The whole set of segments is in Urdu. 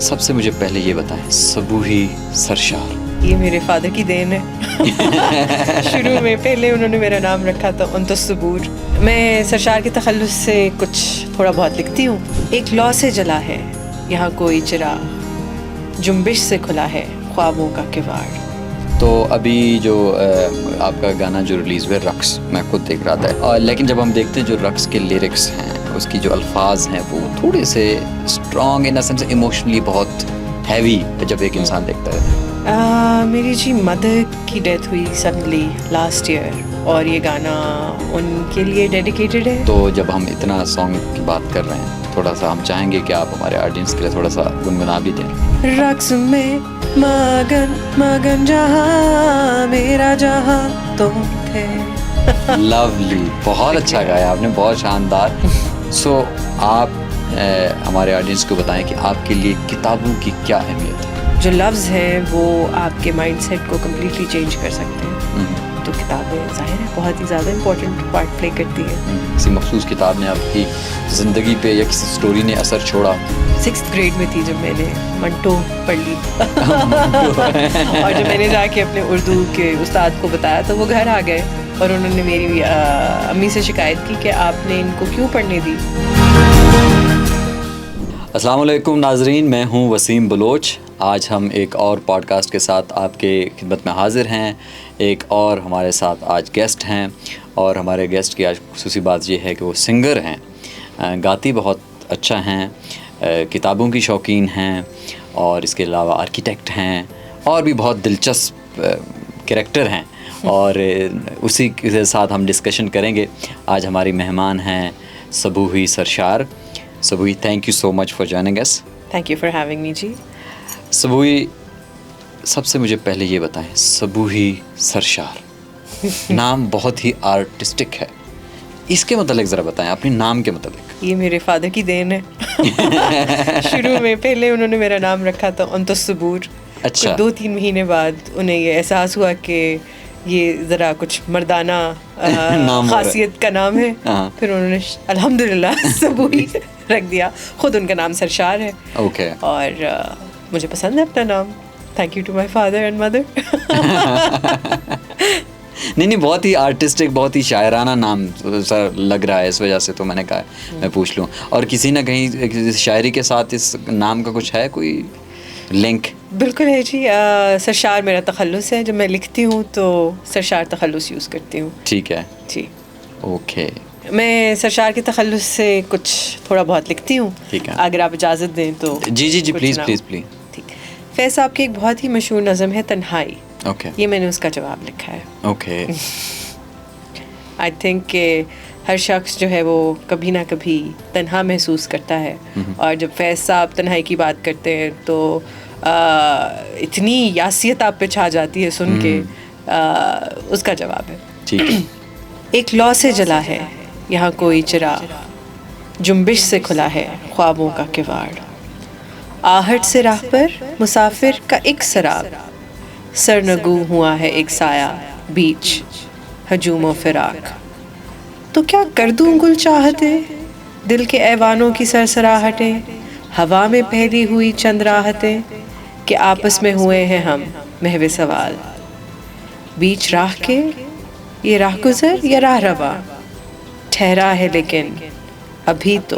سب سے مجھے پہلے یہ بتائیں صبوحی سرشار. یہ میرے فادر کی دین ہے. شروع میں پہلے انہوں نے میرا نام رکھا تھا انت الصبور. میں سرشار کے تخلص سے کچھ تھوڑا بہت لکھتی ہوں. ایک لو سے جلا ہے یہاں کوئی چراغ, جنبش سے کھلا ہے خوابوں کا کواڑ. تو ابھی جو آپ کا گانا جو ریلیز ہوئے رقص, میں خود دیکھ رہا تھا, لیکن جب ہم دیکھتے ہیں جو رقص کے لیرکس ہیں, اس کی جو الفاظ ہیں وہ تھوڑے سے اسٹرانگ ان سینس, ایموشنلی بہت ہیوی جب ایک انسان دیکھتا ہے. میری جی مدر کی ڈیتھ ہوئی سڈنلی لاسٹ ایئر, اور یہ گانا ان کے لیے ڈیڈیکیٹڈ ہے. تو جب ہم اتنا سانگ کی بات کر رہے ہیں, تھوڑا سا ہم چاہیں گے کہ آپ ہمارے آڈینس کے لیے تھوڑا سا گنگنا بھی دیں. رقص میں مگن مگن جہاں میرا جہاں تم تھے. لولی, بہت اچھا گایا آپ نے, بہت شاندار. سو آپ ہمارے آڈینس کو بتائیں کہ آپ کے لیے کتابوں کی کیا اہمیت ہے. جو لفظ ہیں وہ آپ کے مائنڈ سیٹ کو کمپلیٹلی چینج کر سکتے ہیں. تو کتابیں ظاہر ہے بہت ہی زیادہ امپورٹنٹ پارٹ پلے کرتی ہیں. کسی مخصوص کتاب نے آپ کی زندگی پہ یا کسی اسٹوری نے اثر چھوڑا؟ 6th گریڈ میں تھی جب میں نے منٹو پڑھ لی, اور جب میں نے جا کے اپنے اردو کے استاد کو بتایا تو وہ گھر آ گئے اور انہوں نے میری امی سے شکایت کی کہ آپ نے ان کو کیوں پڑھنے دی. السلام علیکم ناظرین, میں ہوں وسیم بلوچ. آج ہم ایک اور پوڈ کاسٹ کے ساتھ آپ کے خدمت میں حاضر ہیں. ایک اور ہمارے ساتھ آج گیسٹ ہیں, اور ہمارے گیسٹ کی آج خصوصی بات یہ ہے کہ وہ سنگر ہیں, گاتی بہت اچھا ہیں, کتابوں کی شوقین ہیں, اور اس کے علاوہ آرکیٹیکٹ ہیں, اور بھی بہت دلچسپ کریکٹر ہیں, اور اسی کے ساتھ ہم ڈسکشن کریں گے. آج ہماری مہمان ہیں Sabuhi Sarshar. Sabuhi, thank you so much for joining us. Thank you for having me جی. صبوحی, سب سے مجھے پہلے یہ بتائیں صبوحی سرشار, نام بہت ہی آرٹسٹک ہے, اس کے متعلق ذرا بتائیں, اپنے نام کے متعلق. یہ میرے فادر کی دین ہے. شروع میں پہلے انہوں نے میرا نام رکھا تھا انت الصبور. اچھا. 2-3 مہینے بعد انہیں یہ احساس ہوا کہ یہ ذرا کچھ مردانہ خاصیت کا نام ہے. پھر انہوں نے الحمدللہ صبوحی رکھ دیا. خود ان کا نام سرشار ہے. اوکے. اور مجھے پسند ہے اپنا نام. Thank you to my father and mother. نہیں, بہت ہی آرٹسٹک, بہت ہی شاعرانہ نام سر لگ رہا ہے, اس وجہ سے تو میں نے کہا میں پوچھ لوں. اور کسی نہ کہیں شاعری کے ساتھ اس نام کا کچھ ہے کوئی لنک؟ بالکل ہے جی. سرشار میرا تخلص ہے. جب میں لکھتی ہوں تو سرشار تخلص یوز کرتی ہوں. ٹھیک ہے جی. اوکے. میں سرشار کے تخلص سے کچھ تھوڑا بہت لکھتی ہوں. ٹھیک ہے, اگر آپ اجازت دیں تو. جی پلیز پلیز پلیز. ٹھیک. فیض صاحب کی ایک بہت ہی مشہور نظم ہے تنہائی. اوکے. یہ میں نے اس کا جواب لکھا ہے. اوکے. آئی تھنک کہ ہر شخص جو ہے وہ کبھی نہ کبھی تنہا محسوس کرتا ہے, اور جب فیض صاحب تنہائی کی بات کرتے ہیں تو اتنی یاسیت آپ پہ چھا جاتی ہے سن کے. اس کا جواب ہے. ٹھیک ہے. ایک لو سے جلا ہے یہاں کوئی چراغ, جنبش سے کھلا ہے خوابوں کا کواڑ. آہٹ سے راہ پر مسافر کا ایک سراب, سرنگو ہوا ہے ایک سایہ بیچ ہجوم و فراق. تو کیا کر دوں گل چاہتے دل کے ایوانوں کی سرسراہٹیں, ہوا میں پھیلی ہوئی چند راحتیں, کہ آپس میں ہوئے ہیں ہم محو سوال. بیچ راہ کے یہ راہ گزر یا راہ رواں, ٹھہرا ہے لیکن ابھی تو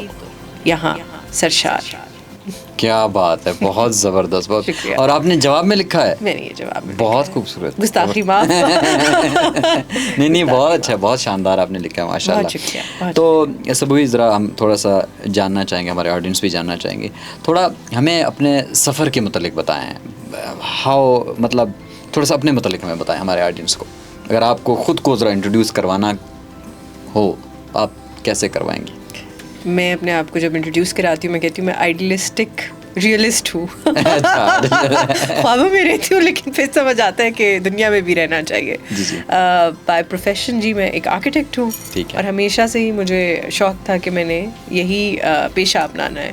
یہاں سرشار. کیا بات ہے, بہت زبردست. بہت. شکریہ. اور آپ نے جواب میں لکھا ہے؟ میں نے یہ جواب میں بہت خوبصورت. گستاخی معاف. نہیں, بہت اچھا, بہت شاندار آپ نے لکھا ہے, ماشاء اللہ. بہت شکریہ. تو صبوحی, ذرا ہم تھوڑا سا جاننا چاہیں گے, ہمارے آڈینس بھی جاننا چاہیں گے, تھوڑا ہمیں اپنے سفر کے متعلق بتائیں. مطلب تھوڑا سا اپنے متعلق ہمیں بتائیں ہمارے آڈینس کو. اگر آپ کو خود کو ذرا انٹروڈیوس کروانا ہو, آپ کیسے کروائیں گی؟ میں اپنے آپ کو جب انٹروڈیوس کراتی ہوں میں کہتی ہوں میں آئیڈیلسٹک ریئلسٹ ہوں. خوابوں میں رہتی ہوں لیکن پھر سمجھ آتا ہے کہ دنیا میں بھی رہنا چاہیے. بائی پروفیشن جی میں ایک آرکیٹیکٹ ہوں, اور ہمیشہ سے ہی مجھے شوق تھا کہ میں نے یہی پیشہ اپنانا ہے.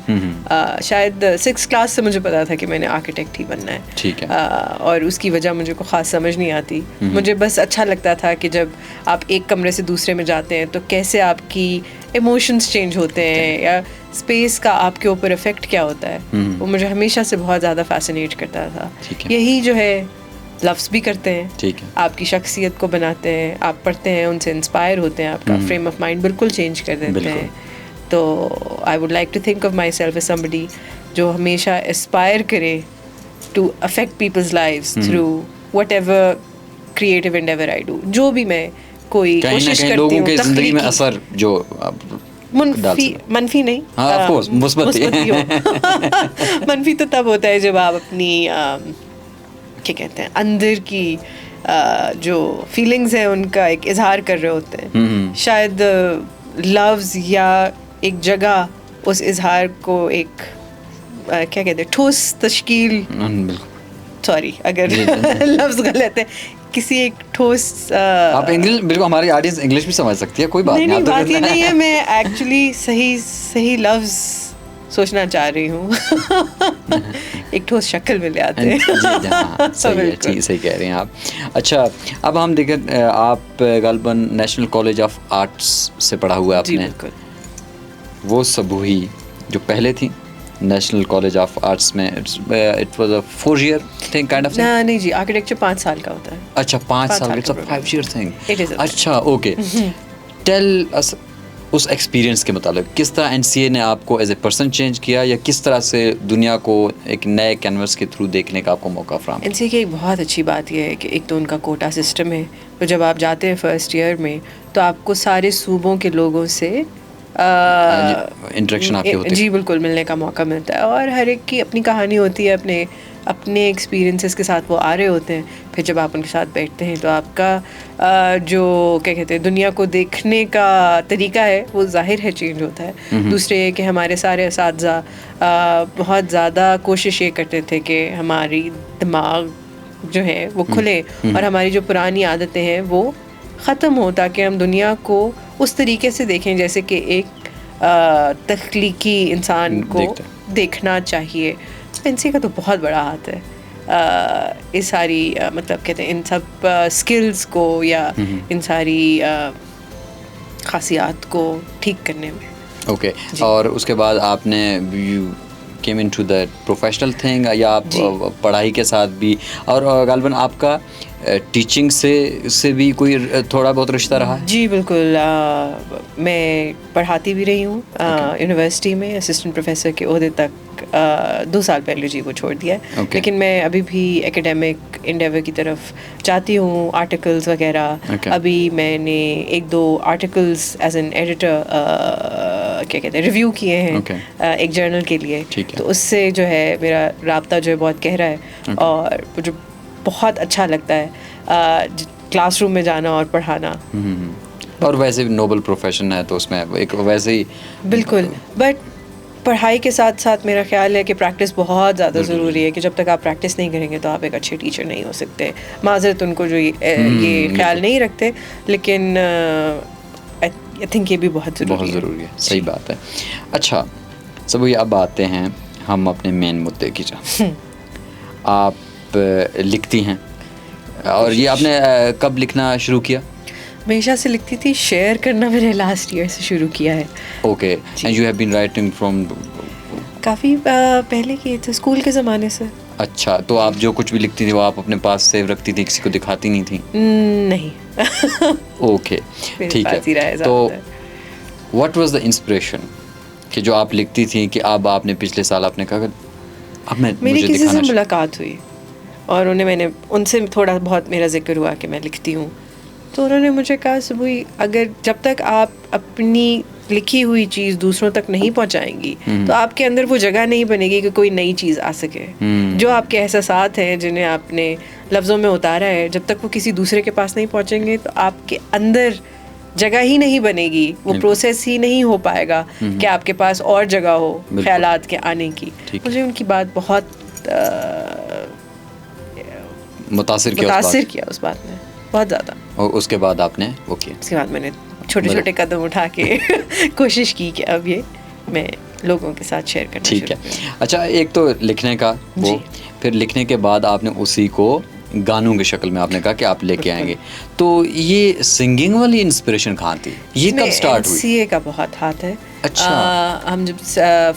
شاید 6th کلاس سے مجھے پتا تھا کہ میں نے آرکیٹیکٹ ہی بننا ہے. اور اس کی وجہ مجھے کو خاص سمجھ نہیں آتی. مجھے بس اچھا لگتا تھا کہ جب آپ ایک کمرے سے دوسرے میں جاتے ہیں تو کیسے آپ کی ایموشنز چینج ہوتے ہیں, یا اسپیس کا آپ کے اوپر افیکٹ کیا ہوتا ہے, وہ مجھے ہمیشہ سے بہت زیادہ فیسینیٹ کرتا تھا. یہی جو ہے لفظ بھی کرتے ہیں, آپ کی شخصیت کو بناتے ہیں, آپ پڑھتے ہیں ان سے انسپائر ہوتے ہیں, آپ کا فریم آف مائنڈ بالکل چینج کر دیتے ہیں. تو I would like to think of myself as somebody جو ہمیشہ اسپائر کرے to affect people's lives through whatever creative endeavour I do. جو بھی میں کوئی کوشش کرتی ہوں لوگوں کے زندگی میں اثر جو منفی نہیں, مثبت ہی ہو. منفی تو تب ہوتا ہے جب آپ اپنی کیا کہتے ہیں اندر کی جو فیلنگز ہیں ان کا ایک اظہار کر رہے ہوتے ہیں. شاید لفظ یا ایک جگہ اس اظہار کو ایک کیا کہتے ہیں ٹھوس تشکیل, سوری اگر لفظ غلط ہے, کسی ایک ٹھوس. آپ انگلش بالکل, ہماری آڈینس انگلش بھی سمجھ سکتی ہے, کوئی بات نہیں. بات یہ نہیں ہے, میں ایکچولی صحیح لفظ سوچنا چاہ رہی ہوں. ایک ٹھوس شکل میں لے آتے ہیں. صحیح کہہ رہے ہیں آپ. اچھا, اب ہم دیکھیں آپ غالباً نیشنل کالج آف آرٹس سے پڑھا ہوا آپ نے. وہ سبوہی جو پہلے تھی نیشنل کالج آف آرٹس میں, it was a 4 year thing kind of thing. نہیں جی, آرکیٹیکچر 5 سال کا ہوتا ہے. اچھا 5 سال, اٹس اے 5 year thing. اچھا اوکے, ٹیل اس اس ایکسپیرینس کے متعلق کس طرح NCA نے آپ کو ایز اے پرسن چینج کیا, یا کس طرح سے دنیا کو ایک نئے کینوس کے تھرو دیکھنے کا آپ کو موقع فراہم. NCA کی ایک بہت اچھی بات یہ ہے کہ ایک تو ان کا کوٹا سسٹم ہے, تو جب آپ جاتے ہیں فرسٹ ایئر میں تو آپ کو سارے صوبوں کے لوگوں سے انٹریکشن آپ کے ہوتے ہیں. جی بالکل, ملنے کا موقع ملتا ہے, اور ہر ایک کی اپنی کہانی ہوتی ہے, اپنے ایکسپیرینسز کے ساتھ وہ آ رہے ہوتے ہیں. پھر جب آپ ان کے ساتھ بیٹھتے ہیں تو آپ کا جو کیا کہتے ہیں دنیا کو دیکھنے کا طریقہ ہے وہ ظاہر ہے چینج ہوتا ہے. دوسرے یہ کہ ہمارے سارے اساتذہ بہت زیادہ کوشش یہ کرتے تھے کہ ہماری دماغ جو ہے وہ کھلے اور ہماری جو پرانی عادتیں ہیں وہ ختم ہو, تاکہ ہم دنیا کو اس طریقے سے دیکھیں جیسے کہ ایک تخلیقی انسان کو دیکھنا چاہیے. NCA کا تو بہت بڑا ہاتھ ہے اس ساری مطلب کہتے ہیں ان سب اسکلز کو یا ان ساری خاصیات کو ٹھیک کرنے میں. اوکے, اور اس کے بعد آپ نے came into the professional thing, یا آپ پڑھائی کے ساتھ بھی, اور غالباً آپ کا ٹیچنگ سے بھی کوئی تھوڑا بہت رشتہ رہا ہے؟ جی بالکل, میں پڑھاتی بھی رہی ہوں یونیورسٹی میں, اسسٹنٹ پروفیسر کے عہدے تک 2 سال پہلے جی وہ چھوڑ دیا ہے. لیکن میں ابھی بھی ایکیڈیمک انڈیور کی طرف جاتی ہوں, آرٹیکلز وغیرہ. ابھی میں نے 1-2 آرٹیکلز ایز این ایڈیٹر کیا کہتے ہیں ریویو کیے ہیں ایک جرنل کے لیے, تو اس سے جو ہے میرا رابطہ جو ہے بہت گہرا ہے, اور مجھے بہت اچھا لگتا ہے کلاس روم میں جانا اور پڑھانا. اور ویسے بھی نوبل پروفیشن ہے تو اس میں ایک ویسے ہی بالکل, بٹ پڑھائی کے ساتھ ساتھ میرا خیال ہے کہ پریکٹس بہت زیادہ ضروری ہے, کہ جب تک آپ پریکٹس نہیں کریں گے تو آپ ایک اچھے ٹیچر نہیں ہو سکتے. معذرت ان کو جو یہ خیال نہیں رکھتے, لیکن آئی تھنک یہ بھی بہت ضروری ہے. صحیح بات ہے. اچھا سب اب آتے ہیں ہم اپنے مین مدعے کی جانب. آپ لکھتی ہیں, اور یہ آپ نے کب لکھنا شروع کیا؟ ہمیشہ سے لکھتی تھی, شیئر کرنا میں نے لاسٹ ایئر سے شروع کیا ہے. Okay, and you have been writing from کافی پہلے کی تھے, اسکول کے زمانے سے. اچھا, تو آپ جو کچھ بھی لکھتی تھی وہ آپ اپنے پاس سیو رکھتی تھی, کسی کو دکھاتی نہیں تھی؟ نہیں. اوکے ٹھیک ہے. تو واٹ واز دا انسپریشن کہ جو آپ لکھتی تھیں کہ اب آپ نے پچھلے سال آپ نے کہا اب میں میری کسی سے ملاقات ہوئی اور میں نے ان سے تھوڑا بہت میرا ذکر ہوا کہ میں لکھتی ہوں, تو انہوں نے مجھے کہا صبوئی اگر جب تک آپ اپنی لکھی ہوئی چیز دوسروں تک نہیں پہنچائیں گی تو آپ کے اندر وہ جگہ نہیں بنے گی کہ کوئی نئی چیز آ سکے. جو آپ کے احساسات ہیں جنہیں آپ نے لفظوں میں اتارا ہے, جب تک وہ کسی دوسرے کے پاس نہیں پہنچیں گے تو آپ کے اندر جگہ ہی نہیں بنے گی, وہ پروسیس ہی نہیں ہو پائے گا کہ آپ کے پاس اور جگہ ہو خیالات کے آنے کی. مجھے ان کی بات بہت متاثر کیا اس بات نے, بہت زیادہ. اور اس کے بعد آپ نے وہ کیا؟ اس کے بعد میں نے چھوٹے چھوٹے قدم اٹھا کے کوشش کی کہ اب یہ میں لوگوں کے ساتھ شیئر کرنا. ٹھیک ہے. اچھا, ایک تو لکھنے کا وہ, پھر لکھنے کے بعد آپ نے اسی کو گانوں کی شکل میں آپ نے کہا کہ آپ لے کے آئیں گے, تو یہ سنگنگ والی انسپریشن کہاں تھی, یہ کب سٹارٹ ہوئی؟ NCA کا بہت ہاتھ ہے. اچھا. ہم جب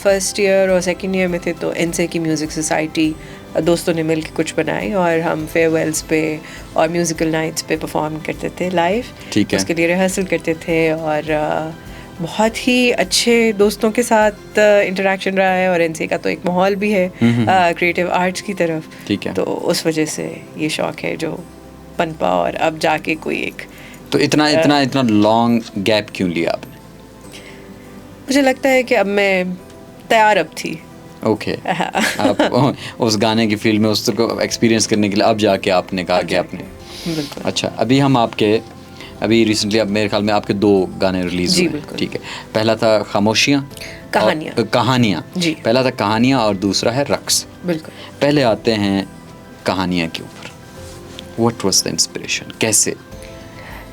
فرسٹ ایئر اور سیکنڈ ایئر میں تھے تو NSA کی میوزک سوسائٹی دوستوں نے مل کے کچھ بنائی اور ہم فیئر ویلس پہ اور میوزیکل نائٹس پہ پرفارم کرتے تھے لائیو. ٹھیک ہے. اس کے لیے ریہرسل کرتے تھے اور بہت ہی اچھے دوستوں کے ساتھ انٹریکشن رہا ہے. اور NSA کا تو ایک ماحول بھی ہے کریٹیو آرٹس کی طرف. ٹھیک ہے. تو اس وجہ سے یہ شوق ہے جو پنپا اور اب جا کے کوئی ایک. تو اتنا لانگ گیپ کیوں لیا آپ نے؟ مجھے لگتا ہے کہ اب میں تیار اب تھی. اوکے. آپ اس گانے کی فیلڈ میں اس کو ایکسپیرینس کرنے کے لیے اب جا کے آپ نے کہا کہ آپ نے. بالکل. اچھا, ابھی ریسنٹلی اب میرے خیال میں آپ کے 2 گانے ریلیز ہوئے. ٹھیک ہے. پہلا تھا خاموشیاں, کہانیاں. جی. پہلا تھا کہانیاں اور دوسرا ہے رقص. بالکل. پہلے آتے ہیں کہانیاں کے اوپر. What was the inspiration? کیسے؟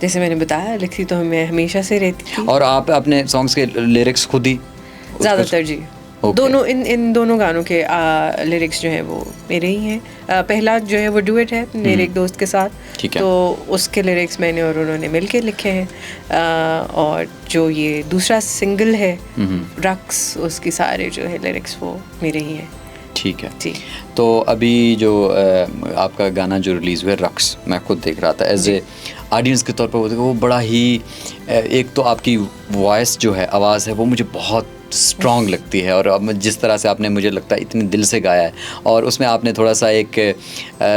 جیسے میں نے بتایا, لکھتی تو میں ہمیشہ سے رہتی تھی. اور آپ اپنے سانگس کے لیرکس خود ہی زیادہ تر؟ جی. دونوں ان دونوں گانوں کے لیرکس جو ہیں وہ میرے ہی ہیں. پہلا جو ہے وہ ڈویٹ ہے میرے ایک دوست کے ساتھ, تو اس کے لیرکس میں نے اور انہوں نے مل کے لکھے ہیں. اور جو یہ دوسرا سنگل ہے رقص, اس کی سارے جو ہے لیرکس وہ میرے ہی ہیں. ٹھیک ہے. جی. تو ابھی جو آپ کا گانا جو ریلیز ہوا ہے رقص, میں خود دیکھ رہا تھا ایز اے آڈینس کے طور پر, وہ بڑا ہی ایک تو آپ کی وائس جو ہے, آواز ہے, وہ مجھے بہت اسٹرانگ لگتی ہے. اور جس طرح سے آپ نے, مجھے لگتا ہے اتنے دل سے گایا ہے, اور اس میں آپ نے تھوڑا سا ایک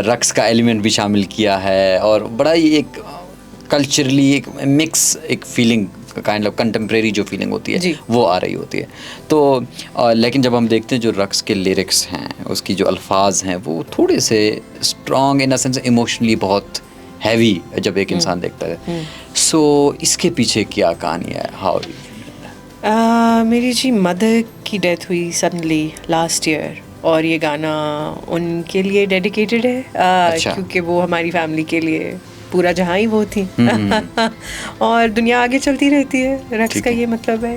رقص کا ایلیمنٹ بھی شامل کیا ہے, اور بڑا ہی ایک کلچرلی ایک مکس ایک فیلنگ کائنڈ آف کنٹمپریری جو فیلنگ ہوتی ہے وہ آ رہی ہوتی ہے. تو لیکن جب ہم دیکھتے ہیں جو رقص کے لیرکس ہیں, اس کی جو الفاظ ہیں, وہ تھوڑے سے strong in a sense, emotionally بہت ہیوی جب ایک انسان دیکھتا ہے. سو اس کے پیچھے کیا کہانی ہے؟ ہاؤ میری جی مدر کی ڈیتھ ہوئی سڈنلی لاسٹ ایئر, اور یہ گانا ان کے لیے ڈیڈیکیٹڈ ہے کیونکہ وہ ہماری فیملی کے لیے پورا جہاں ہی وہ تھی. اور دنیا آگے چلتی رہتی ہے, رقص کا یہ مطلب ہے.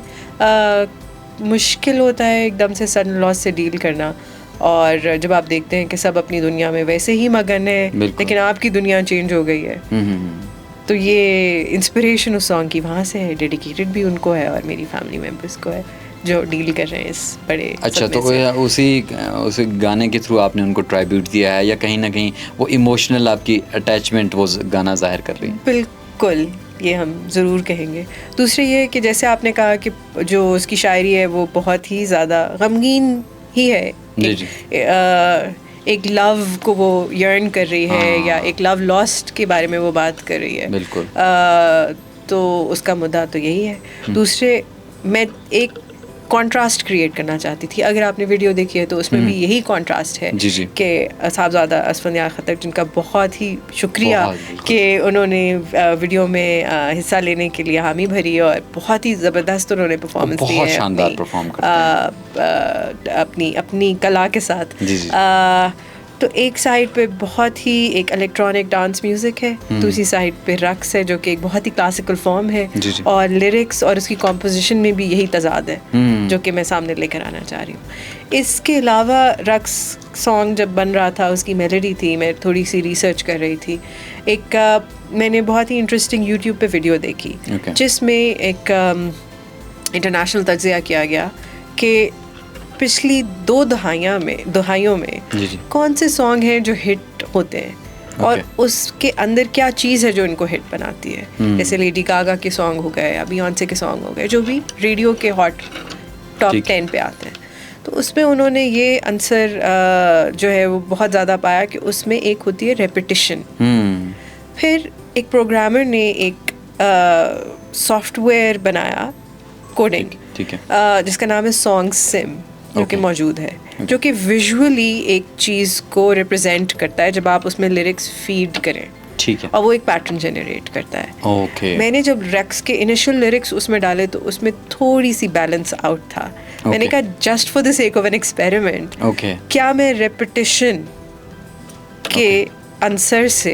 مشکل ہوتا ہے ایک دم سے سڈن لاس سے ڈیل کرنا, اور جب آپ دیکھتے ہیں کہ سب اپنی دنیا میں ویسے ہی مگن ہے لیکن آپ کی دنیا چینج ہو گئی ہے, تو یہ انسپریشن اس سانگ کی وہاں سے ہے. ڈیڈیکیٹڈ بھی ان کو ہے اور میری فیملی ممبرس کو ہے جو ڈیل کر رہے ہیں اس بڑے. اچھا, تو اسی گانے کے تھرو آپ نے ان کو ٹرائبیوٹ دیا ہے, یا کہیں نہ کہیں وہ ایموشنل آپ کی اٹیچمنٹ وہ گانا ظاہر کر رہی ہے؟ بالکل, یہ ہم ضرور کہیں گے. دوسرے یہ کہ جیسے آپ نے کہا کہ جو اس کی شاعری ہے وہ بہت ہی زیادہ غمگین ہی ہے. ایک لو کو وہ یرن کر رہی ہے, یا ایک لو لاسٹ کے بارے میں وہ بات کر رہی ہے. بالکل. تو اس کا مدعا تو یہی ہے. دوسرے میں ایک کانٹراسٹ کریٹ کرنا چاہتی تھی. اگر آپ نے ویڈیو دیکھی ہے تو اس میں بھی یہی کانٹراسٹ ہے کہ صاحبزادہ اسفندیار خطر, جن کا بہت ہی شکریہ کہ انہوں نے ویڈیو میں حصہ لینے کے لیے حامی بھری, اور بہت ہی زبردست انہوں نے پرفارمنس دی ہے اپنی کلا کے ساتھ. تو ایک سائڈ پہ بہت ہی ایک الیکٹرانک ڈانس میوزک ہے, دوسری سائڈ پہ رقص ہے جو کہ ایک بہت ہی کلاسیکل فارم ہے, اور لیرکس اور اس کی کمپوزیشن میں بھی یہی تضاد ہے جو کہ میں سامنے لے کر آنا چاہ رہی ہوں. اس کے علاوہ رقص سانگ جب بن رہا تھا, اس کی میلڈی تھی, میں تھوڑی سی ریسرچ کر رہی تھی. ایک میں نے بہت ہی انٹرسٹنگ یوٹیوب پہ ویڈیو دیکھی جس میں ایک انٹرنیشنل تجزیہ کیا گیا کہ پچھلی 2 دہائیوں میں کون سے سانگ ہیں جو ہٹ ہوتے ہیں, اور اس کے اندر کیا چیز ہے جو ان کو ہٹ بناتی ہے. جیسے لیڈی گاگا کے سانگ ہو گئے, یا بیونسے کے سانگ ہو گئے, جو بھی ریڈیو کے ہاٹ ٹاپ 10 پہ آتے ہیں. تو اس میں انہوں نے یہ آنسر جو ہے وہ بہت زیادہ پایا کہ اس میں ایک ہوتی ہے ریپیٹیشن. پھر ایک پروگرامر نے ایک سافٹ ویئر بنایا کوڈنگ جس کا نام ہے سانگ سم, جو کہ موجود ہے, جو کہ ویژولی ایک چیز کو ریپرزینٹ کرتا ہے جب آپ اس میں لیرکس فیڈ کریں, اور وہ ایک پیٹرن جنریٹ کرتا ہے. میں نے جب رقص کے انیشل لیرکس اس میں ڈالے تو اس میں تھوڑی سی بیلنس آؤٹ تھا. میں نے کہا just for the sake of an experiment, کیا میں ریپیٹیشن کے آنسر سے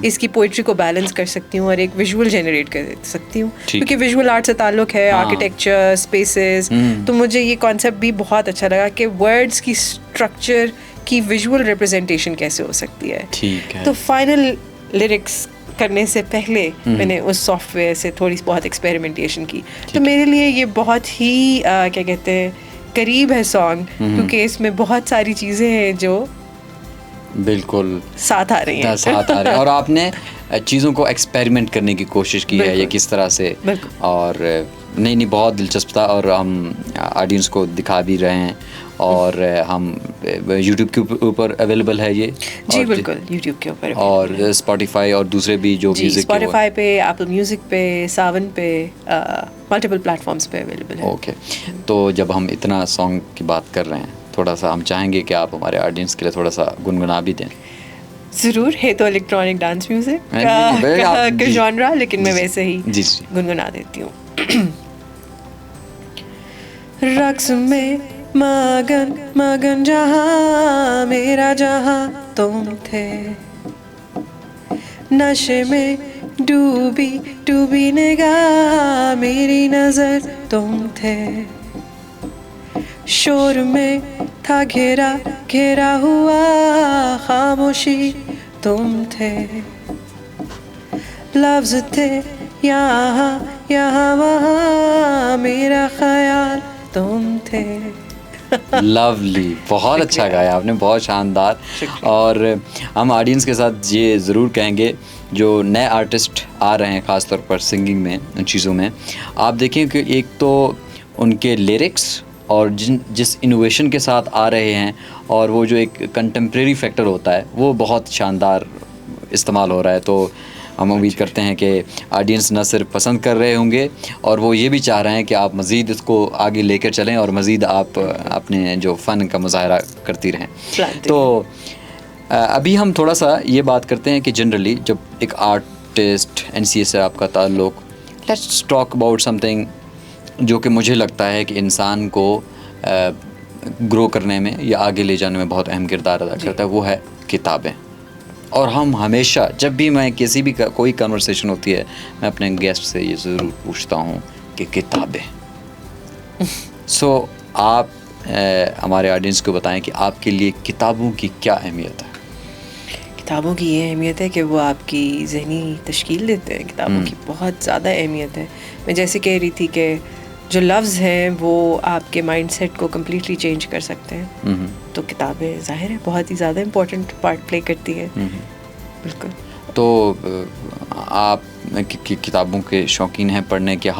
اس کی پوئٹری کو بیلنس کر سکتی ہوں اور ایک ویژول جنریٹ کر سکتی ہوں, کیونکہ ویژول آرٹ سے تعلق ہے, آرکیٹیکچر, اسپیسز. تو مجھے یہ کانسیپٹ بھی بہت اچھا لگا کہ ورڈس کی اسٹرکچر کی ویژول ریپرزینٹیشن کیسے ہو سکتی ہے. تو فائنل لیرکس کرنے سے پہلے میں نے اس سافٹ ویئر سے تھوڑی بہت ایکسپیریمنٹیشن کی. تو میرے لیے یہ بہت ہی کیا کہتے ہیں قریب ہے سانگ, کیونکہ اس میں بہت ساری چیزیں ہیں جو بالکل ساتھ آ رہی ہیں. اور آپ نے چیزوں کو ایکسپیریمنٹ کرنے کی کوشش کی ہے یہ کس طرح سے, اور نہیں بہت دلچسپ تھا, اور ہم آڈینس کو دکھا بھی رہے ہیں, اور ہم یوٹیوب کے اوپر اویلیبل ہے یہ. جی بالکل, یوٹیوب کے اوپر, اور اسپوٹیفائی اور دوسرے بھی جو میوزک, اسپوٹیفائی پہ, ایپل میوزک پہ, ساون پہ, ملٹیپل پلیٹفارمس پہ اویلیبل ہے. اوکے, تو جب ہم اتنا سانگ کی بات کر رہے ہیں, تھوڑا سا ہم چاہیں گے کہ آپ ہمارے آڈینس کے لیے تھوڑا سا گنگنا بھی دیں. ضرور, ہے تو الیکٹرانک ڈانس میوزک کا جانرا, لیکن میں ویسے ہی گنگنا دیتی ہوں. رقص میں مگن مگن جہاں میرا جہاں تم تھے, نشے میں ڈوبی ڈوبی نگاہ میری نظر تم تھے, شور میں تھا گھیرا گھیرا ہوا خاموشی تم تھے, لفظ تھے یہاں یہاں وہاں میرا خیال تم تھے. لولی, بہت اچھا گایا آپ نے, بہت شاندار. اور ہم آڈینس کے ساتھ یہ ضرور کہیں گے جو نئے آرٹسٹ آ رہے ہیں, خاص طور پر سنگنگ میں, ان چیزوں میں, آپ دیکھیں کہ ایک تو ان کے لیرکس اور جس انوویشن کے ساتھ آ رہے ہیں, اور وہ جو ایک کنٹمپریری فیکٹر ہوتا ہے وہ بہت شاندار استعمال ہو رہا ہے. تو ہم امید کرتے ہیں کہ آڈینس نہ صرف پسند کر رہے ہوں گے, اور وہ یہ بھی چاہ رہے ہیں کہ آپ مزید اس کو آگے لے کر چلیں, اور مزید آپ اپنے جو فن کا مظاہرہ کرتی رہیں. تو ابھی ہم تھوڑا سا یہ بات کرتے ہیں کہ جنرلی جب ایک آرٹسٹ این سی اے سے آپ کا تعلق, let's talk about some thing جو کہ مجھے لگتا ہے کہ انسان کو گرو کرنے میں یا آگے لے جانے میں بہت اہم کردار ادا کرتا ہے, وہ ہے کتابیں. اور ہم ہمیشہ جب بھی میں کسی بھی کوئی کنورسیشن ہوتی ہے, میں اپنے گیسٹ سے یہ ضرور پوچھتا ہوں کہ کتابیں. سو آپ ہمارے آڈینس کو بتائیں کہ آپ کے لیے کتابوں کی کیا اہمیت ہے. کتابوں کی یہ اہمیت ہے کہ وہ آپ کی ذہنی تشکیل دیتے ہیں. کتابوں کی بہت زیادہ اہمیت ہے. میں جیسے کہہ رہی تھی کہ جو لفظ ہیں وہ آپ کے مائنڈ سیٹ کو کمپلیٹلی چینج کر سکتے ہیں. تو کتابیں ظاہر ہے بہت ہی زیادہ امپورٹنٹ پارٹ پلے کرتی ہے. بالکل. تو آپ کتابوں کے شوقین ہیں پڑھنے کے,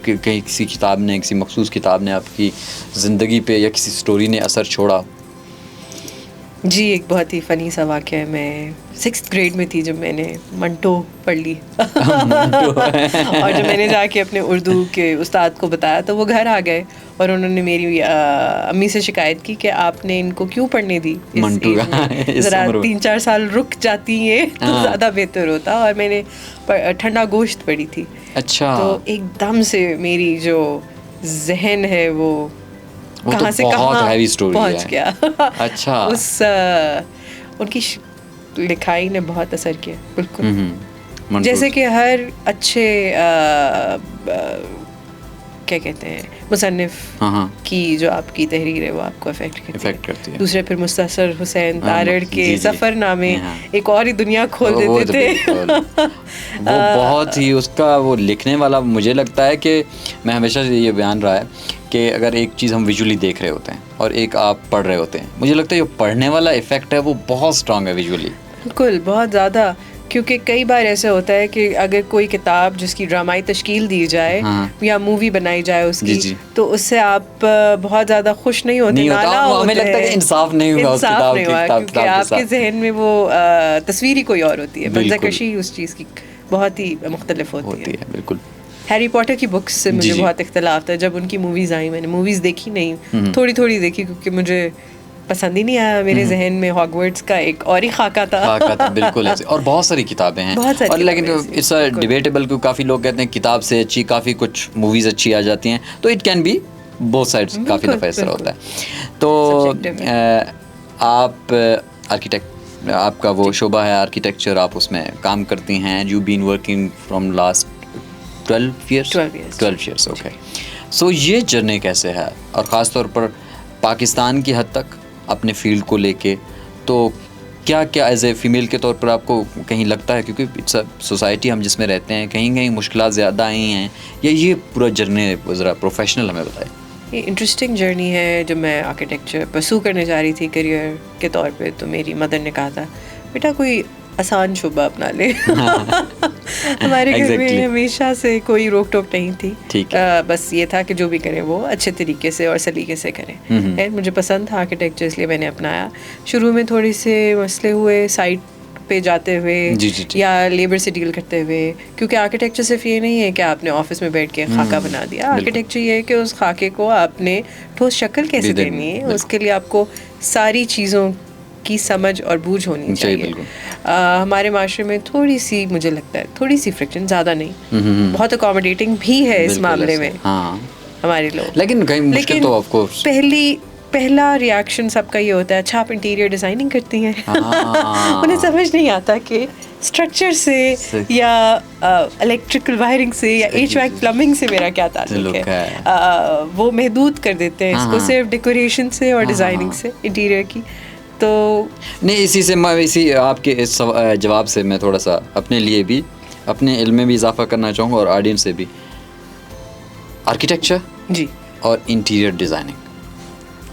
کہیں کسی کتاب نے, کسی مخصوص کتاب نے آپ کی زندگی پہ یا کسی سٹوری نے اثر چھوڑا؟ جی, ایک بہت ہی فنی سا واقعہ ہے. میں 6th گریڈ میں تھی جب میں نے منٹو پڑھ لی. اور جب میں نے جا کے اپنے اردو کے استاد کو بتایا تو وہ گھر آ گئے, اور انہوں نے میری امی سے شکایت کی کہ آپ نے ان کو کیوں پڑھنے دی, ذرا 3-4 سال رک جاتی ہیں تو زیادہ بہتر ہوتا. اور میں نے ٹھنڈا گوشت پڑھی تھی. اچھا. تو ایک دم سے میری جو ذہن ہے وہ کہاں سے کہاں پہنچ گیا. اچھا. اس ان کی لکھائی نے بہت اثر کیا. بالکل. جیسے کہ ہر اچھے کیا کہتے ہیں مصنف کی جو آپ کی تحریر ہے وہ آپ کو افیکٹ کرتی ہے. دوسرے پھر مستثر حسین تارڑ کے سفر نامے ایک اور ہی دنیا کھول دیتے تھے. وہ بہت ہی اس کا وہ لکھنے والا, مجھے لگتا ہے کہ میں ہمیشہ سے یہ بیان رہا ہے کہ اگر ایک چیز ہم ویژولی دیکھ رہے ہوتے ہیں اور ایک آپ پڑھ رہے ہوتے ہیں, مجھے لگتا ہے جو پڑھنے والا ایفیکٹ ہے وہ بہت اسٹرانگ ہے ویژولی. بالکل, بہت زیادہ. کیونکہ کئی بار ایسا ہوتا ہے کہ اگر کوئی کتاب جس کی ڈرامائی تشکیل دی جائے یا مووی بنائی جائے اس کی, تو اس سے آپ بہت زیادہ خوش نہیں ہوتے. ہمیں لگتا ہے کہ انصاف نہیں ہوا, کیونکہ آپ کے ذہن میں وہ تصویر ہی کوئی اور ہوتی ہے, منظرکشی اس چیز کی بہت ہی مختلف ہوتی ہے. بالکل. ہیری پوٹر کی بکس سے مجھے بہت اختلاف تھا. جب ان کی موویز آئیں, میں نے موویز دیکھی نہیں, تھوڑی تھوڑی دیکھی, کیونکہ مجھے پسند ہی نہیں آیا. میرے ذہن میں ہاگورٹس کا ایک اور ہی خاکہ تھا. بالکل. اور بہت ساری کتابیں ہیں, اور لیکن اٹس ڈیبیٹیبل, کیونکہ کافی لوگ کہتے ہیں کتاب سے اچھی کافی کچھ موویز اچھی آ جاتی ہیں, تو it can be both sides, کافی دفعہ ایسا ہوتا ہے. تو آپ آرکیٹیکٹ, آپ کا وہ شعبہ ہے آرکیٹیکچر, آپ اس میں کام کرتی ہیں. You been working from last 12 years. Okay. So یہ جرنی کیسے ہے, اور خاص طور پر پاکستان کی حد تک اپنے فیلڈ کو لے کے, تو کیا کیا ایز اے فیمیل کے طور پر آپ کو کہیں لگتا ہے، کیونکہ سوسائٹی ہم جس میں رہتے ہیں کہیں کہیں مشکلات زیادہ آئی ہیں، یا یہ پورا جرنی ذرا پروفیشنل ہمیں بتائیں؟ یہ انٹرسٹنگ جرنی ہے. جب میں آرکیٹیکچر پرسو کرنے جا رہی تھی کریئر کے طور پہ، تو میری مدر نے کہا تھا بیٹا کوئی آسان شعبہ اپنا لے. ہمارے گھر میں ہمیشہ سے کوئی روک ٹوک نہیں تھی، بس یہ تھا کہ جو بھی کریں وہ اچھے طریقے سے اور سلیقے سے کریں. مجھے پسند تھا آرکیٹیکچر، اس لیے میں نے اپنایا. شروع میں تھوڑے سے مسئلے ہوئے سائٹ پہ جاتے ہوئے یا لیبر سے ڈیل کرتے ہوئے، کیونکہ آرکیٹیکچر صرف یہ نہیں ہے کہ آپ نے آفس میں بیٹھ کے خاکہ بنا دیا. آرکیٹیکچر یہ ہے کہ اس خاکے کو آپ نے ٹھوس شکل کیسے دینی ہے، اس کے لیے آپ کو ساری چیزوں کی سمجھ اور بوجھ ہونی چاہیے. ہمارے معاشرے میں تھوڑی سی، مجھے لگتا ہے تھوڑی سی فرکشن، زیادہ نہیں، بہت اکوموڈیٹنگ بھی ہے اس معاملے میں ہمارے لوگ. لیکن پہلا ریاکشن سب کا یہ ہوتا ہے اچھا آپ انٹیریئر ڈیزائننگ کرتی ہیں. انہیں سمجھ نہیں آتا کہ اسٹرکچر سے یا الیکٹریکل وائرنگ سے یا ایچ ویک پلمبنگ سے میرا کیا تعلق ہے. وہ محدود کر دیتے ہیں اس کو صرف ڈیکوریشن سے اور ڈیزائننگ سے انٹیریئر کی. تو نہیں، اسی آپ کے اس جواب سے میں تھوڑا سا اپنے لیے بھی، اپنے علم میں بھی اضافہ کرنا چاہوں گا اور آڈینس سے بھی. آرکیٹیکچر جی اور انٹیریئر ڈیزائننگ،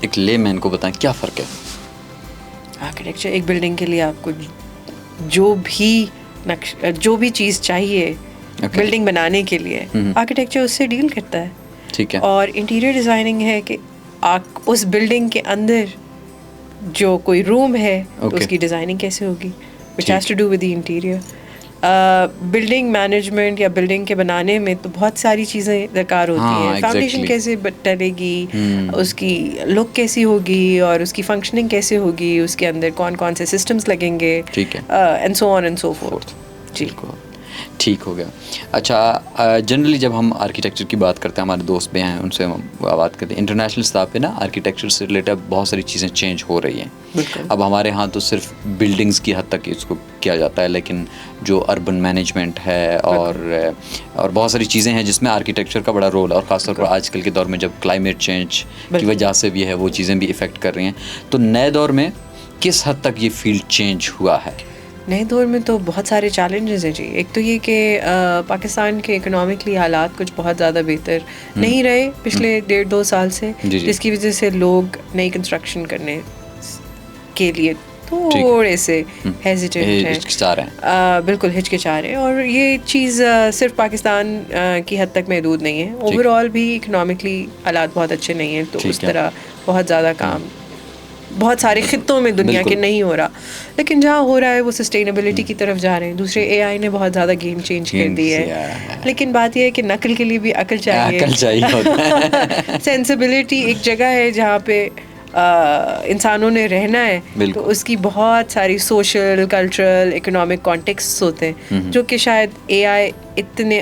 ایک لے مین کو بتائیں کیا فرق ہے؟ آرکیٹیکچر ایک بلڈنگ کے لیے آپ کو جو بھی چیز چاہیے بلڈنگ بنانے کے لیے، آرکیٹیکچر اس سے ڈیل کرتا ہے. ٹھیک ہے. اور انٹیریئر ڈیزائننگ ہے کہ اس بلڈنگ کے اندر جو کوئی روم ہے تو اس کی ڈیزائننگ کیسے ہوگی، which has to do with the interior. Building management یا بلڈنگ کے بنانے میں تو بہت ساری چیزیں درکار ہوتی ہیں. فاؤنڈیشن کیسے ڈلے گی، اس کی لک کیسی ہوگی اور اس کی فنکشننگ کیسے ہوگی، اس کے اندر کون کون سے سسٹمز لگیں گے، and so on and so forth. جی ٹھیک ہو گیا. اچھا، جنرلی جب ہم آرکیٹیکچر کی بات کرتے ہیں، ہمارے دوست بھی ہیں ان سے ہم بات کرتے ہیں، انٹرنیشنل سطح پہ نا آرکیٹیکچر سے ریلیٹڈ بہت ساری چیزیں چینج ہو رہی ہیں. اب ہمارے ہاں تو صرف بلڈنگز کی حد تک اس کو کیا جاتا ہے، لیکن جو اربن مینجمنٹ ہے اور بہت ساری چیزیں ہیں جس میں آرکیٹیکچر کا بڑا رول ہے، اور خاص طور پر آج کل کے دور میں جب کلائمیٹ چینج کی وجہ سے بھی ہے وہ چیزیں بھی افیکٹ کر رہی ہیں. تو نئے دور میں کس حد تک یہ فیلڈ چینج ہوا ہے؟ نئے دور میں تو بہت سارے چیلنجز ہیں جی. ایک تو یہ کہ پاکستان کے اکنامکلی حالات کچھ بہت زیادہ بہتر نہیں رہے پچھلے 1.5-2 سال سے، جس کی وجہ سے لوگ نئی کنسٹرکشن کرنے کے لیے تھوڑے سے ہیزیٹنٹ ہیں، بالکل ہچکچا رہے ہیں. اور یہ چیز صرف پاکستان کی حد تک محدود نہیں ہے، اوور آل بھی اکنامکلی حالات بہت اچھے نہیں ہیں. تو اس طرح بہت زیادہ کام بہت سارے خطوں میں دنیا کے نہیں ہو رہا، لیکن جہاں ہو رہا ہے وہ سسٹینیبلٹی کی طرف جا رہے ہیں. دوسرے اے آئی نے بہت زیادہ گیم چینج کر دی ہے، لیکن بات یہ ہے کہ نقل کے لیے بھی عقل چاہیے. سینسبلٹی ایک جگہ ہے جہاں پہ انسانوں نے رہنا ہے، تو اس کی بہت ساری سوشل، کلچرل، اکنامک کانٹیکسٹ ہوتے ہیں جو کہ شاید اے آئی اتنے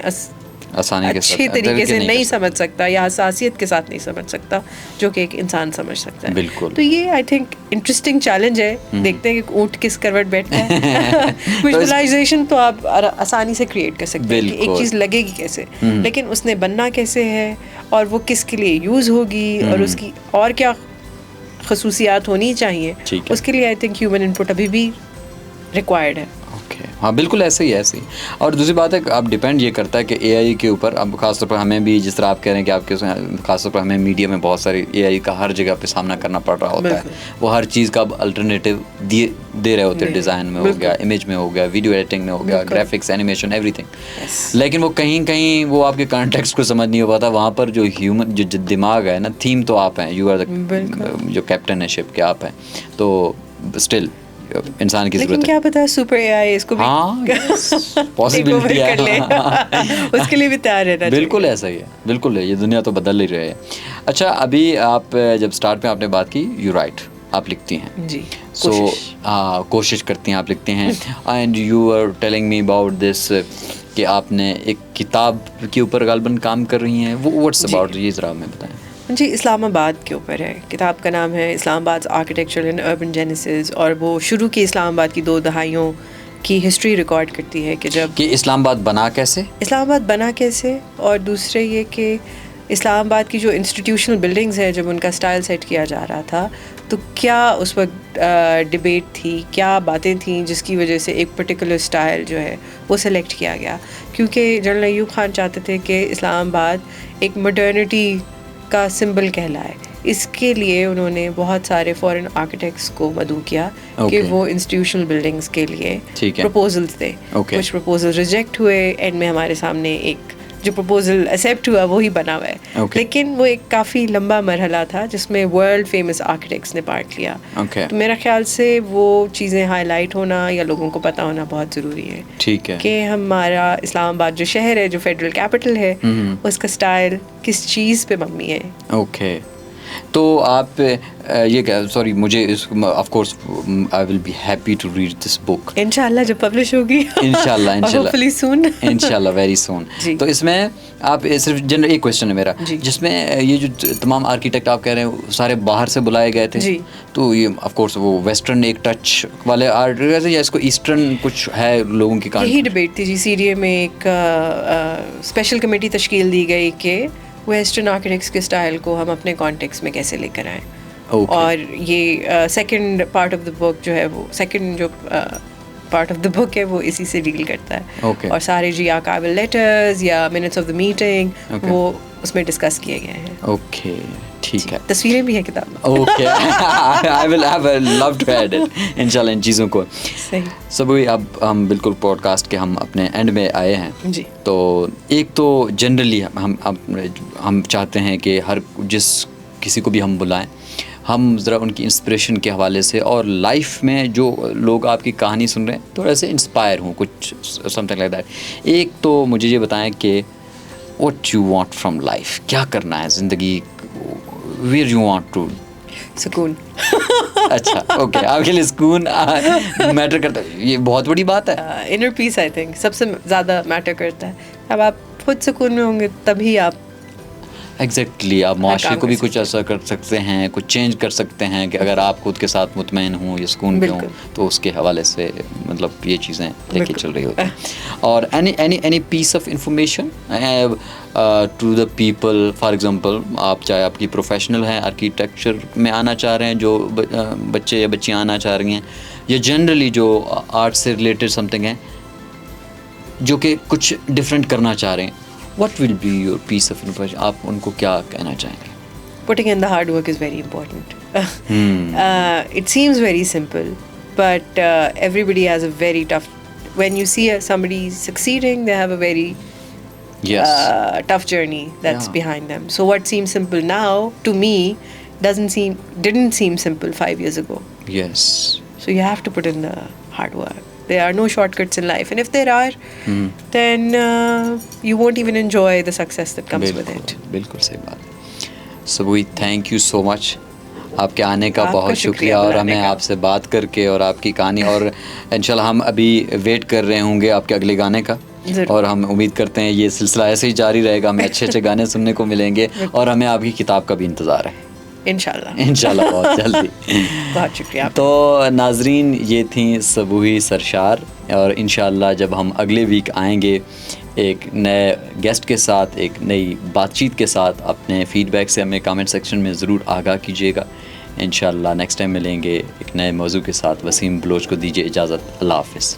اچھے طریقے سے نہیں سمجھ سکتا یا حساسیت کے ساتھ نہیں سمجھ سکتا جو کہ ایک انسان سمجھ سکتا ہے. تو یہ آئی تھنک انٹرسٹنگ چیلنج ہے. دیکھتے ہیں کہ اونٹ کس کروٹ بیٹھتا ہے. ویژولائزیشن تو آپ آسانی سے کریٹ کر سکتے ہیں کہ ایک چیز لگے گی کیسے، لیکن اس نے بننا کیسے ہے اور وہ کس کے لیے یوز ہوگی اور اس کی اور کیا خصوصیات ہونی چاہیے، اس کے لیے آئی تھنک ہیومن انپٹ ابھی بھی ریکوائرڈ ہے. ہاں بالکل ایسے ہی. اور دوسری بات ہے کہ اب ڈپینڈ یہ کرتا ہے کہ اے آئی کے اوپر، اب خاص طور پر ہمیں بھی جس طرح آپ کہہ رہے ہیں کہ آپ کے خاص طور پر ہمیں میڈیا میں بہت ساری اے آئی کا ہر جگہ پہ سامنا کرنا پڑ رہا ہوتا ہے. وہ ہر چیز کا اب الٹرنیٹیو دے رہے ہوتے ہیں، ڈیزائن میں ہو گیا، امیج میں ہو گیا، ویڈیو ایڈیٹنگ میں ہو گیا، گرافکس، اینیمیشن، ایوری تھنگ. لیکن وہ کہیں وہ آپ کے کانٹیکسٹ کو سمجھ نہیں ہو پاتا. وہاں پر جو ہیومن جو دماغ ہے نا، تھیم تو آپ ہیں، یو آر جو کیپٹن ہے شپ کے آپ ہیں، تو اسٹل انسان کی ضرورت ہے. لیکن کیا پتا سپر اے آئی اس کو بھی پاسبلٹی ہے، اس کے لیے بھی تیار رہنا. بالکل ایسا ہی ہے، بالکل ہے. یہ دنیا تو بدل ہی رہے ہے. اچھا، ابھی آپ جب اسٹارٹ پہ آپ نے بات کی، یو رائٹ، آپ لکھتی ہیں جی، سو کوشش کرتی ہیں، آپ لکھتے ہیں. And you are telling me about this کہ آپ نے ایک کتاب کے اوپر غالباً کام کر رہی ہیں. وہ واٹس اباؤٹ، یہ ذرا ہمیں بتائیں. جی، اسلام آباد کے اوپر ہے. کتاب کا نام ہے اسلام آباد آرکیٹیکچر اینڈ اربن جینیسس، اور وہ شروع کی اسلام آباد کی 2 دہائیوں کی ہسٹری ریکارڈ کرتی ہے کہ جب کہ اسلام آباد بنا کیسے، اور دوسرے یہ کہ اسلام آباد کی جو انسٹیٹیوشنل بلڈنگز ہیں جب ان کا اسٹائل سیٹ کیا جا رہا تھا تو کیا اس وقت ڈبیٹ تھی, کیا باتیں تھیں جس کی وجہ سے ایک پرٹیکولر اسٹائل جو ہے وہ سلیکٹ کیا گیا. کیونکہ جنرل ایوب خان چاہتے تھے کہ اسلام آباد ایک مڈرنٹی کا سمبل کہلائے. اس کے لیے انہوں نے بہت سارے فورن آرکیٹیکٹس کو مدعو کیا کہ وہ انسٹیٹیوشنل بلڈنگس کے لیے پروپوزلس دیں. کچھ پروپوزل ریجیکٹ ہوئے, اینڈ میں ہمارے سامنے ایک جو پروپوزل ایکسیپٹ ہوا وہی بنا ہوا ہے. لیکن وہ ایک کافی لمبا مرحلہ تھا جس میں ورلڈ فیمس آرکیٹیکٹس نے پارٹ لیا. تو میرا خیال سے وہ چیزیں ہائی لائٹ ہونا یا لوگوں کو پتہ ہونا بہت ضروری ہے. ٹھیک ہے کہ ہمارا اسلام آباد جو شہر ہے, جو فیڈرل کیپٹل ہے, اس کا اسٹائل کس چیز پہ مبنی ہے. اوکے, تو آپ یہ سوری مجھے of course I will be happy to read this book انشاءاللہ جب پبلش ہوگی انشاءاللہ ہوپفلی سون انشاءاللہ ویری سون. تو اس میں آپ صرف جنرل ایک کویشچن ہے میرا, جس میں یہ جو تمام آرکیٹیکٹ آپ کہہ رہے ہیں سارے باہر سے بلائے گئے تھے, تو یہ آف کورس وہ ویسٹرن ایک ٹچ والے آرٹ یا اس کو ایسٹرن کچھ ہے لوگوں کی کہانی؟ یہی ڈبیٹ تھی جی. سی ڈی اے میں ایک اسپیشل کمیٹی تشکیل دی گئی کہ ویسٹرن آرکیٹیکٹس کے اسٹائل کو ہم اپنے کانٹیکس میں کیسے لے کر آئیں. اور یہ سیکنڈ پارٹ آف دا بک جو ہے وہ سیکنڈ جو پارٹ آف دا بک ہے وہ اسی سے ڈیل کرتا ہے. اور سارے جی آرکائیول لیٹرز یا منٹس آف دا میٹنگ وہ اس میں ڈسکس کیے گئے ہیں. اوکے ٹھیک ہے, تصویریں بھی ہیں کتاب میں. Okay I will love to add it انشاءاللہ ان چیزوں کو. صحیح. سب اب ہم بالکل پوڈ کاسٹ کے ہم اپنے اینڈ میں آئے ہیں. جی. تو ایک تو جنرلی ہم چاہتے ہیں کہ ہر جس کسی کو بھی ہم بلائیں, ہم ذرا ان کی انسپریشن کے حوالے سے اور لائف میں جو لوگ آپ کی کہانی سن رہے ہیں تھوڑا سے انسپائر ہوں, کچھ سم تھنگ لائک دیٹ. ایک تو مجھے یہ بتائیں کہ what you want from life, کیا کرنا ہے زندگی, ویئر یو وانٹ ٹو. سکون. اچھا اوکے, آپ کے لیے سکون میٹر کرتا ہے, یہ بہت بڑی بات ہے. انر پیس آئی تھنک سب سے زیادہ میٹر کرتا ہے. اب آپ خود سکون میں ہوں گے تبھی آپ ایگزیکٹلی آپ معاشرے کو بھی کچھ اثر کر سکتے ہیں, کچھ چینج کر سکتے ہیں کہ اگر آپ خود کے ساتھ مطمئن ہوں یا سکون میں ہوں تو اس کے حوالے سے مطلب یہ چیزیں لے کے چل رہی ہوتی ہیں. اور any piece of information to the people, for example آپ چاہے آپ کی پروفیشنل ہیں, آرکیٹیکچر میں آنا چاہ رہے ہیں جو بچے یا بچیاں آنا چاہ رہی ہیں, یا جنرلی جو آرٹ سے ریلیٹڈ سم تھنگ ہیں جو کہ کچھ ڈفرینٹ کرنا چاہ رہے ہیں, what will be your piece of information, آپ ان کو کیا کہنا چاہیں گے؟ Putting in the hard work is very important. It seems very simple, but everybody has a very tough, when you see somebody succeeding, they have a very tough journey that's behind them. So what seems simple now to me didn't seem simple 5 years ago. Yes. So you have to put in the hard work. There are no shortcuts in life, and if there are, then you won't even enjoy the success that comes with it. بالکل صحیح بات. سبوی تھینک یو سو مچ, آپ کے آنے کا بہت شکریہ, اور ہمیں آپ سے بات کر کے اور آپ کی کہانی, اور انشاءاللہ ہم ابھی ویٹ کر رہے ہوں گے آپ کے اگلے گانے کا, اور ہم امید کرتے ہیں یہ سلسلہ ایسے ہی جاری رہے گا, ہمیں اچھے اچھے گانے سننے کو ملیں گے, اور ہمیں آپ کی کتاب کا بھی انتظار ہے انشاءاللہ بہت جلدی. بہت شکریہ. تو ناظرین, یہ تھیں سبوی سرشار, اور انشاءاللہ جب ہم اگلے ویک آئیں گے ایک نئے گیسٹ کے ساتھ, ایک نئی بات چیت کے ساتھ, اپنے فیڈ بیک سے ہمیں کامنٹ سیکشن میں ضرور آگاہ کیجیے گا. انشاءاللہ نیکسٹ ٹائم ملیں گے ایک نئے موضوع کے ساتھ. وسیم بلوچ کو دیجیے اجازت, اللہ حافظ.